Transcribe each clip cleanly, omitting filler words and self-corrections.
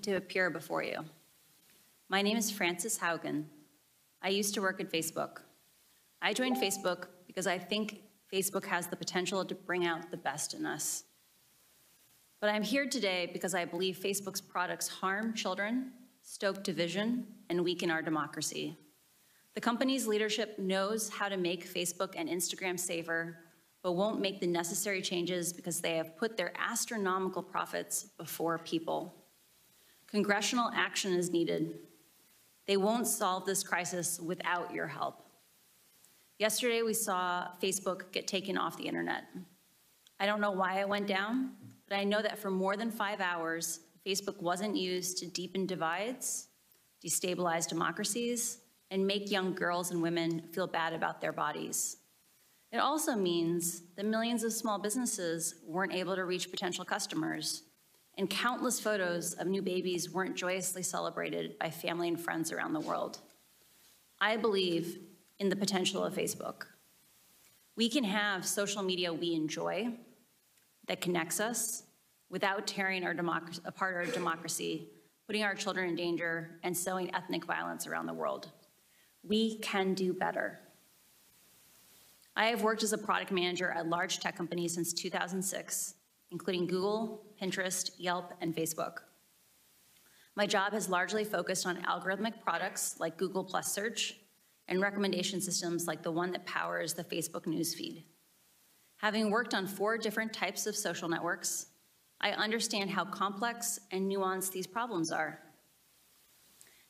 to appear before you. My name is Frances Haugen. I used to work at Facebook. I joined Facebook because I think Facebook has the potential to bring out the best in us. But I'm here today because I believe Facebook's products harm children, stoke division, and weaken our democracy. The company's leadership knows how to make Facebook and Instagram safer, but won't make the necessary changes because they have put their astronomical profits before people. Congressional action is needed. They won't solve this crisis without your help. Yesterday, we saw Facebook get taken off the internet. I don't know why it went down, but I know that for more than 5 hours, Facebook wasn't used to deepen divides, destabilize democracies, and make young girls and women feel bad about their bodies. It also means that millions of small businesses weren't able to reach potential customers, and countless photos of new babies weren't joyously celebrated by family and friends around the world. I believe in the potential of Facebook. We can have social media we enjoy that connects us without tearing apart our democracy, putting our children in danger, and sowing ethnic violence around the world. We can do better. I have worked as a product manager at large tech companies since 2006, including Google, Pinterest, Yelp, and Facebook. My job has largely focused on algorithmic products like Google Plus Search and recommendation systems like the one that powers the Facebook newsfeed. Having worked on 4 different types of social networks, I understand how complex and nuanced these problems are.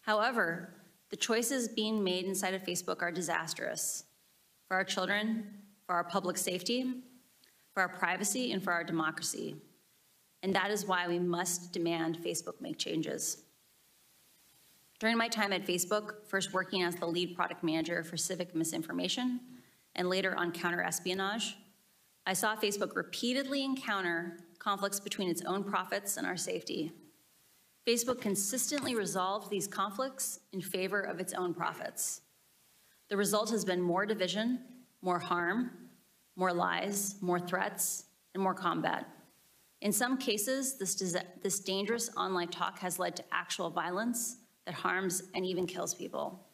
However, the choices being made inside of Facebook are disastrous for our children, for our public safety, for our privacy, and for our democracy. And that is why we must demand Facebook make changes. During my time at Facebook, first working as the lead product manager for civic misinformation, and later on counter-espionage, I saw Facebook repeatedly encounter conflicts between its own profits and our safety. Facebook consistently resolved these conflicts in favor of its own profits. The result has been more division, more harm, more lies, more threats, and more combat. In some cases, this dangerous online talk has led to actual violence that harms and even kills people.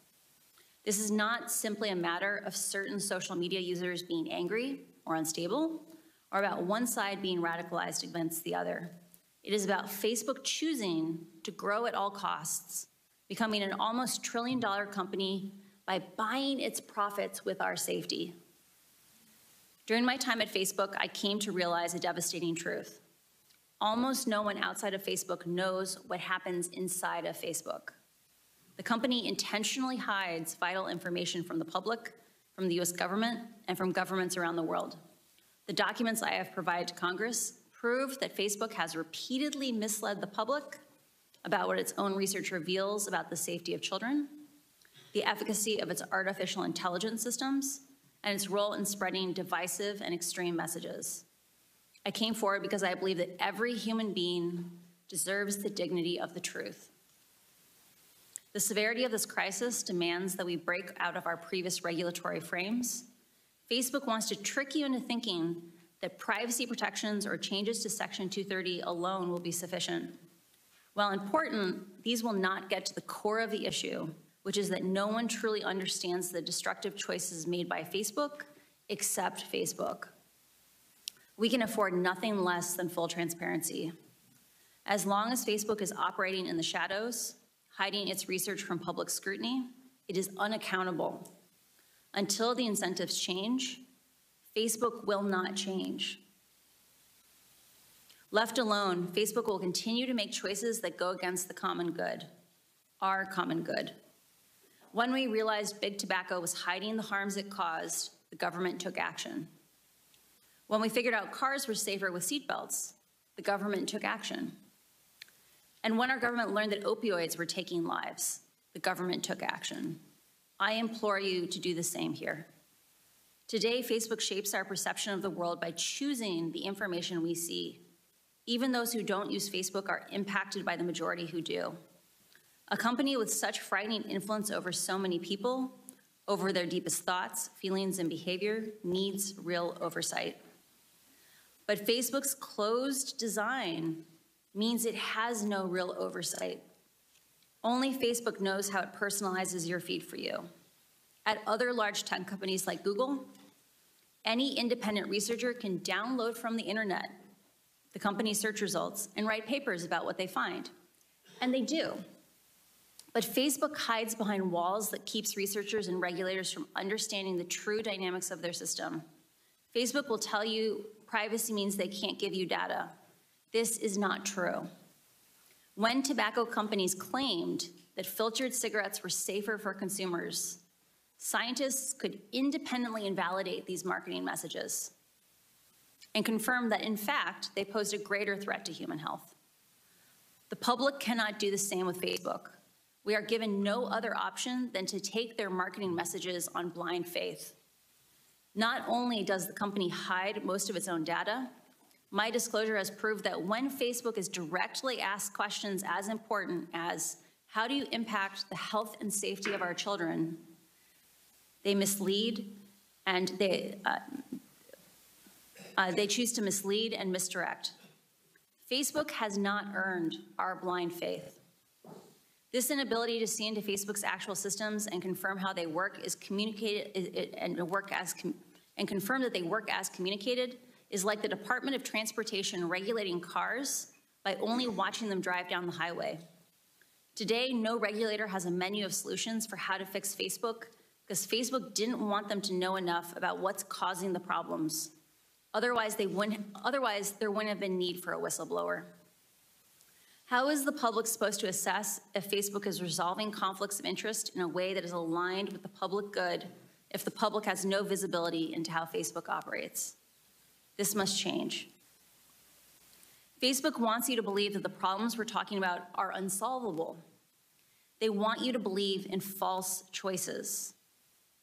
This is not simply a matter of certain social media users being angry or unstable, or about one side being radicalized against the other. It is about Facebook choosing to grow at all costs, becoming an almost $1 trillion company by buying its profits with our safety. During my time at Facebook, I came to realize a devastating truth. Almost no one outside of Facebook knows what happens inside of Facebook. The company intentionally hides vital information from the public, from the US government, and from governments around the world. The documents I have provided to Congress prove that Facebook has repeatedly misled the public about what its own research reveals about the safety of children, the efficacy of its artificial intelligence systems, and its role in spreading divisive and extreme messages. I came forward because I believe that every human being deserves the dignity of the truth. The severity of this crisis demands that we break out of our previous regulatory frames. Facebook wants to trick you into thinking that privacy protections or changes to Section 230 alone will be sufficient. While important, these will not get to the core of the issue, which is that no one truly understands the destructive choices made by Facebook except Facebook. We can afford nothing less than full transparency. As long as Facebook is operating in the shadows, hiding its research from public scrutiny, it is unaccountable. Until the incentives change, Facebook will not change. Left alone, Facebook will continue to make choices that go against the common good, our common good. When we realized big tobacco was hiding the harms it caused, the government took action. When we figured out cars were safer with seatbelts, the government took action. And when our government learned that opioids were taking lives, the government took action. I implore you to do the same here. Today, Facebook shapes our perception of the world by choosing the information we see. Even those who don't use Facebook are impacted by the majority who do. A company with such frightening influence over so many people, over their deepest thoughts, feelings, and behavior, needs real oversight. But Facebook's closed design means it has no real oversight. Only Facebook knows how it personalizes your feed for you. At other large tech companies like Google, any independent researcher can download from the internet the company's search results and write papers about what they find. And they do. But Facebook hides behind walls that keeps researchers and regulators from understanding the true dynamics of their system. Facebook will tell you privacy means they can't give you data. This is not true. When tobacco companies claimed that filtered cigarettes were safer for consumers, scientists could independently invalidate these marketing messages and confirm that, in fact, they posed a greater threat to human health. The public cannot do the same with Facebook. We are given no other option than to take their marketing messages on blind faith. Not only does the company hide most of its own data, my disclosure has proved that when Facebook is directly asked questions as important as, how do you impact the health and safety of our children, they mislead and they choose to mislead and misdirect. Facebook has not earned our blind faith. This inability to see into Facebook's actual systems and confirm how they work is communicated and confirm that they work as communicated is like the Department of Transportation regulating cars by only watching them drive down the highway. Today, no regulator has a menu of solutions for how to fix Facebook because Facebook didn't want them to know enough about what's causing the problems. Otherwise, there wouldn't have been need for a whistleblower. How is the public supposed to assess if Facebook is resolving conflicts of interest in a way that is aligned with the public good if the public has no visibility into how Facebook operates? This must change. Facebook wants you to believe that the problems we're talking about are unsolvable. They want you to believe in false choices.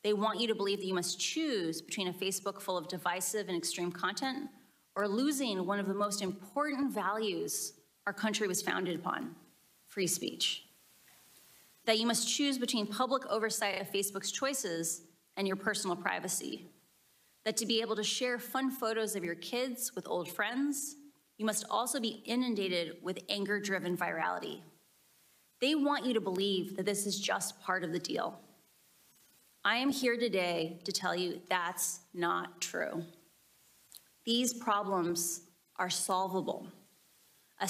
They want you to believe that you must choose between a Facebook full of divisive and extreme content or losing one of the most important values our country was founded upon, free speech. That you must choose between public oversight of Facebook's choices and your personal privacy. That to be able to share fun photos of your kids with old friends, you must also be inundated with anger-driven virality. They want you to believe that this is just part of the deal. I am here today to tell you that's not true. These problems are solvable. A